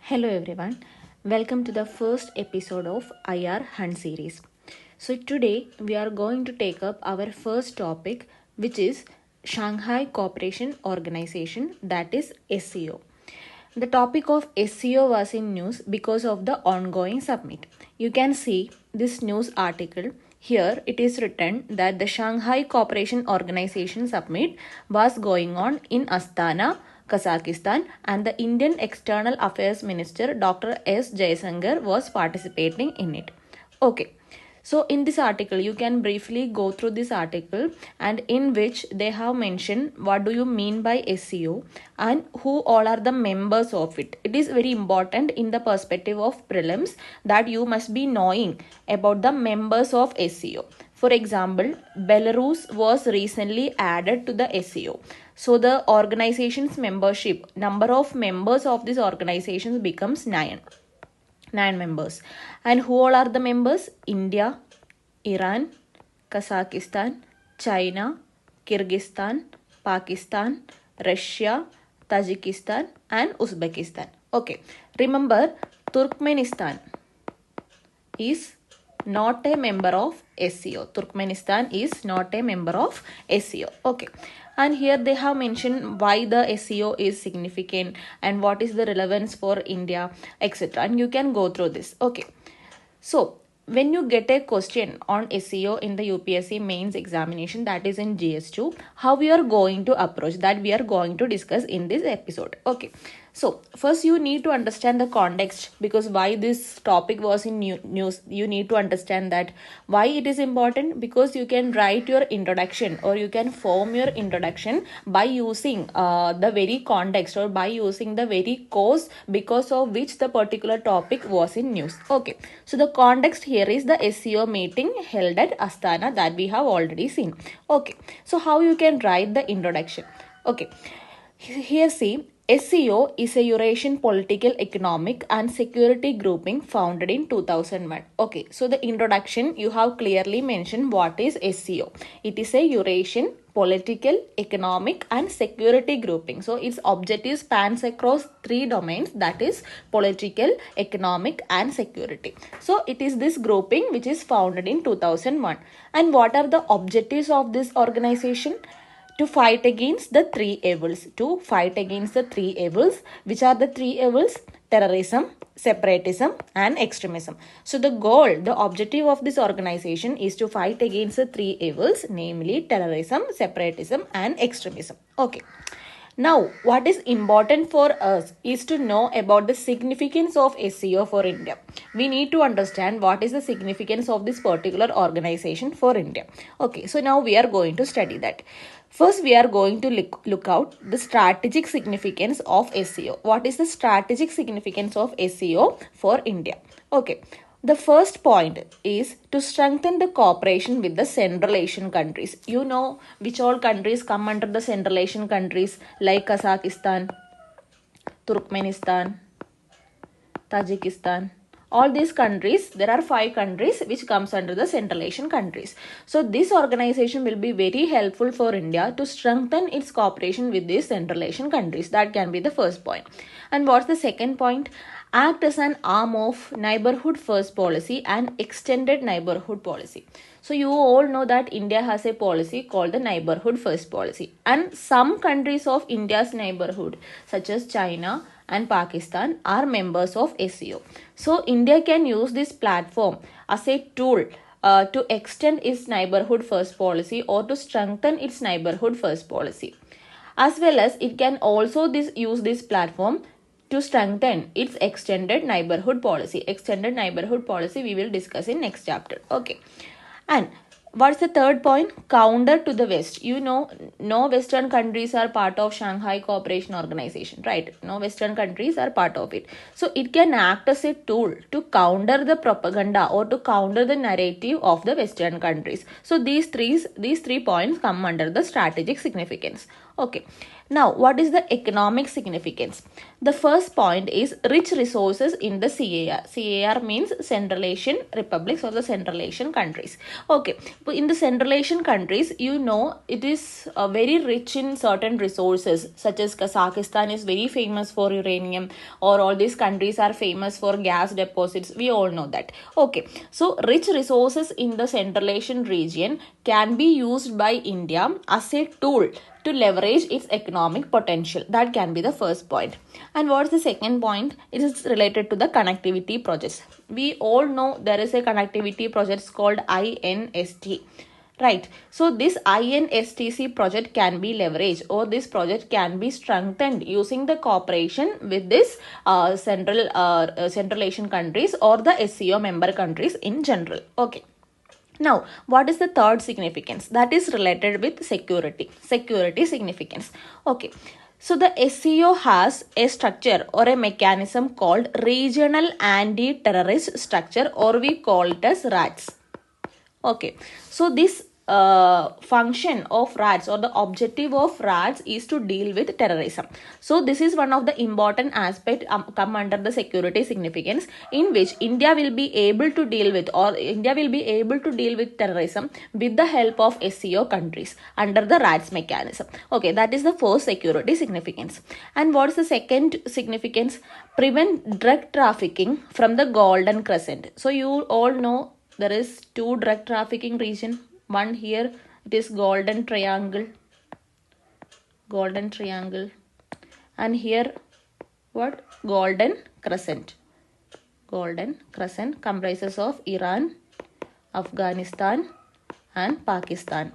Hello everyone, welcome to the first episode of IR Hunt series. So today we are going to take up our first topic, which is Shanghai Cooperation Organization, that is SCO. The topic of SCO was in news because of the ongoing summit. You can see this news article. Here it is written that the Shanghai Cooperation Organization summit was going on in Astana, Kazakhstan, and the Indian External Affairs Minister Dr. S. Jaishankar was participating in it. Okay. So in this article, you can briefly go through this article, and in which they have mentioned what do you mean by SCO and who all are the members of it. It is very important in the perspective of prelims that you must be knowing about the members of SCO. For example, Belarus was recently added to the SCO. So the organization's membership, number of members of this organization becomes 9 members. And who all are the members? India, Iran, Kazakhstan, China, Kyrgyzstan, Pakistan, Russia, Tajikistan, and Uzbekistan. Okay, remember Turkmenistan is not a member of SCO. Turkmenistan is not a member of SCO. Okay. And here they have mentioned why the SCO is significant and what is the relevance for India, etc. And you can go through this. Okay. So when you get a question on SEO in the UPSC mains examination, that is in GS2, how we are going to approach that, we are going to discuss in this episode. Okay. So first you need to understand the context, because why this topic was in news, you need to understand that why it is important, because you can write your introduction or you can form your introduction by using the very context or by using the very cause because of which the particular topic was in news. Okay, so the context here is the SEO meeting held at Astana that we have already seen. Okay, so how you can write the introduction? Okay, here see, SCO is a Eurasian political, economic and security grouping founded in 2001. Okay, so the introduction you have clearly mentioned what is SCO. It is a Eurasian political, economic and security grouping. So its objective spans across 3 domains, that is political, economic and security. So it is this grouping which is founded in 2001. And what are the objectives of this organization? To fight against the 3 evils. To fight against the 3 evils. Which are the 3 evils? Terrorism, separatism and extremism. So the goal, the objective of this organization is to fight against the 3 evils, namely terrorism, separatism and extremism. Okay. Now, what is important for us is to know about the significance of SCO for India. We need to understand what is the significance of this particular organization for India. Okay, so now we are going to study that. First, we are going to look out the strategic significance of SCO. What is the strategic significance of SCO for India? Okay. The first point is to strengthen the cooperation with the Central Asian countries. You know which all countries come under the Central Asian countries, like Kazakhstan, Turkmenistan, Tajikistan. All these countries, there are 5 countries which comes under the Central Asian countries. So this organization will be very helpful for India to strengthen its cooperation with these Central Asian countries. That can be the first point. And what's the second point? Act as an arm of neighborhood first policy and extended neighborhood policy. So you all know that India has a policy called the neighborhood first policy, and some countries of India's neighborhood such as China and Pakistan are members of SCO. So India can use this platform as a tool to extend its neighborhood first policy or to strengthen its neighborhood first policy. As well as it can also use this platform to strengthen its extended neighborhood policy. Extended neighborhood policy we will discuss in next chapter. Okay. And what's the third point? Counter to the West. You know, no Western countries are part of Shanghai Cooperation Organization, right? No Western countries are part of it. So it can act as a tool to counter the propaganda or to counter the narrative of the Western countries. So these three points come under the strategic significance. Okay. Now, what is the economic significance? The first point is rich resources in the CAR. CAR means Central Asian Republics or the Central Asian countries. Okay. In the Central Asian countries, it is very rich in certain resources, such as Kazakhstan is very famous for uranium, or all these countries are famous for gas deposits. We all know that. Okay. So, rich resources in the Central Asian region can be used by India as a tool to leverage its economic potential. That can be the first point. And what's the second point? It is related to the connectivity projects. We all know there is a connectivity project called INST. Right. So this INSTC project can be leveraged, or this project can be strengthened using the cooperation with this Central Asian countries or the SCO member countries in general. Okay. Now, what is the third significance? That is related with security. Security significance. Okay. So, the SCO has a structure or a mechanism called Regional Anti-Terrorist Structure, or we call it as RATS. Okay. So, this function of RATS, or the objective of RATS, is to deal with terrorism. So this is one of the important aspect come under the security significance, in which India will be able to deal with terrorism with the help of SCO countries under the RATS mechanism. Okay, that is the first security significance. And what is the second significance? Prevent drug trafficking from the Golden Crescent. So you all know there is two drug trafficking region. One here, it is Golden Triangle, and here what? Golden Crescent. Golden Crescent comprises of Iran, Afghanistan and Pakistan.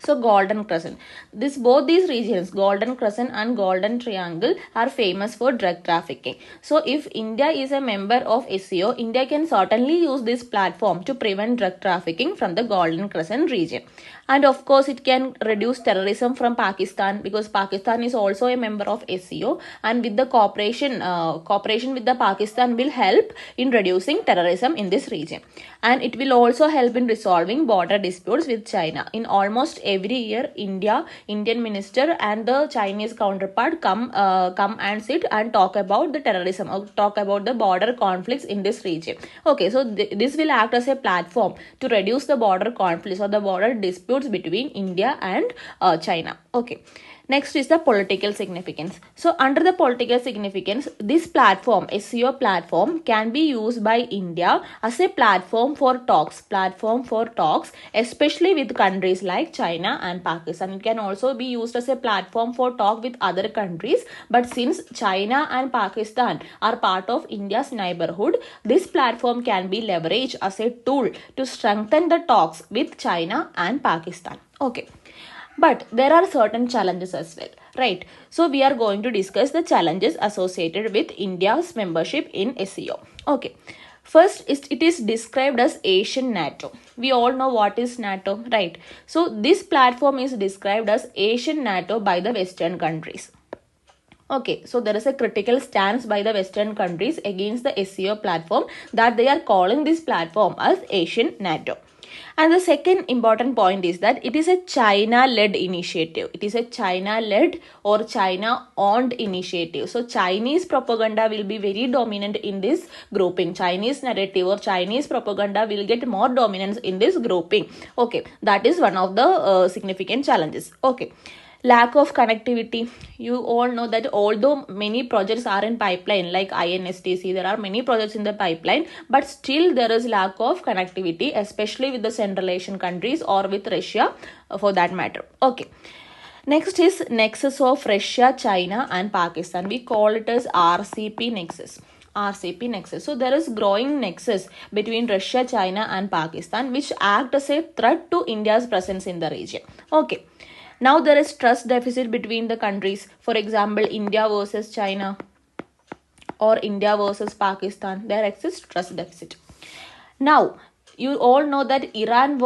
So Golden Crescent. Both these regions, Golden Crescent and Golden Triangle, are famous for drug trafficking. So if India is a member of SCO, India can certainly use this platform to prevent drug trafficking from the Golden Crescent region. And of course, it can reduce terrorism from Pakistan, because Pakistan is also a member of SCO, and with the cooperation with the Pakistan will help in reducing terrorism in this region. And it will also help in resolving border disputes with China. In almost every year, Indian minister and the Chinese counterpart come and sit and talk about the terrorism, or talk about the border conflicts in this region. Okay, so this will act as a platform to reduce the border conflicts or the border disputes between India and China. Okay. Next is the political significance. So under the political significance, this platform, SCO platform, can be used by India as a platform for talks, especially with countries like China and Pakistan. It can also be used as a platform for talk with other countries. But since China and Pakistan are part of India's neighborhood, this platform can be leveraged as a tool to strengthen the talks with China and Pakistan. Okay. But there are certain challenges as well, right? So we are going to discuss the challenges associated with India's membership in SCO. Okay. First, it is described as Asian NATO. We all know what is NATO, right? So this platform is described as Asian NATO by the Western countries. Okay, so there is a critical stance by the Western countries against the SCO platform, that they are calling this platform as Asian NATO. And the second important point is that it is a China-led initiative. It is a China-led or China-owned initiative. So Chinese propaganda will be very dominant in this grouping. Chinese narrative or Chinese propaganda will get more dominance in this grouping. Okay, that is one of the significant challenges. Okay. Lack of connectivity. You all know that although many projects are in pipeline, like INSTC, there are many projects in the pipeline, but still there is lack of connectivity, especially with the Central Asian countries or with Russia for that matter. Okay. Next is nexus of Russia, China and Pakistan. We call it as RCP nexus. So there is growing nexus between Russia, China and Pakistan, which act as a threat to India's presence in the region. Okay. Now there is trust deficit between the countries. For example, India versus China or India versus Pakistan. There exists trust deficit. Now, you all know that Iran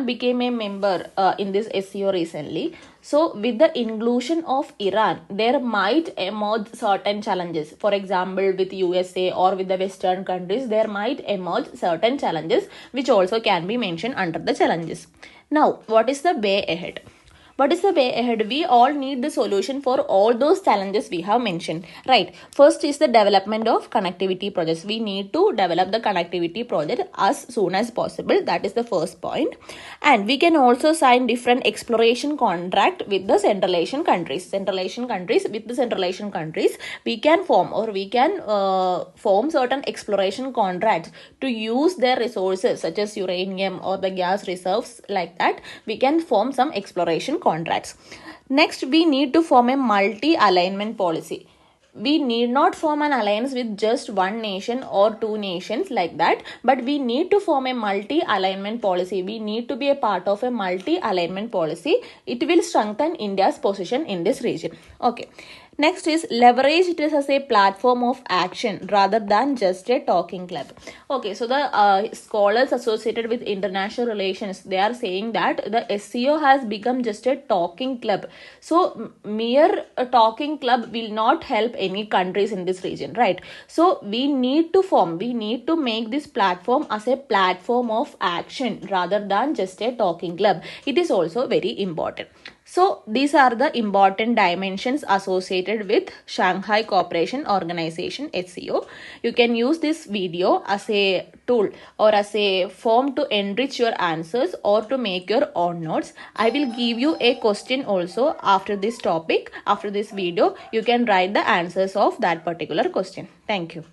became a member in this SCO recently. So with the inclusion of Iran, there might emerge certain challenges. For example, with USA or with the Western countries, there might emerge certain challenges, which also can be mentioned under the challenges. Now, what is the way ahead? What is the way ahead? We all need the solution for all those challenges we have mentioned, right? First is the development of connectivity projects. We need to develop the connectivity project as soon as possible. That is the first point. And we can also sign different exploration contract with the Central Asian countries. With the Central Asian countries, we can form certain exploration contracts to use their resources such as uranium or the gas reserves. Like that, we can form some exploration contracts. Next, we need to form a multi-alignment policy. We need not form an alliance with just one nation or two nations like that, but we need to form a multi-alignment policy. We need to be a part of a multi-alignment policy. It will strengthen India's position in this region. Okay. Next is leverage it as a platform of action rather than just a talking club. Okay, so the scholars associated with international relations, they are saying that the SCO has become just a talking club. So mere talking club will not help any countries in this region, right? So we need to make this platform as a platform of action rather than just a talking club. It is also very important. So these are the important dimensions associated with Shanghai Cooperation Organization SCO. You can use this video as a tool or as a form to enrich your answers or to make your own notes. I will give you a question also after this topic. After this video, you can write the answers of that particular question. Thank you.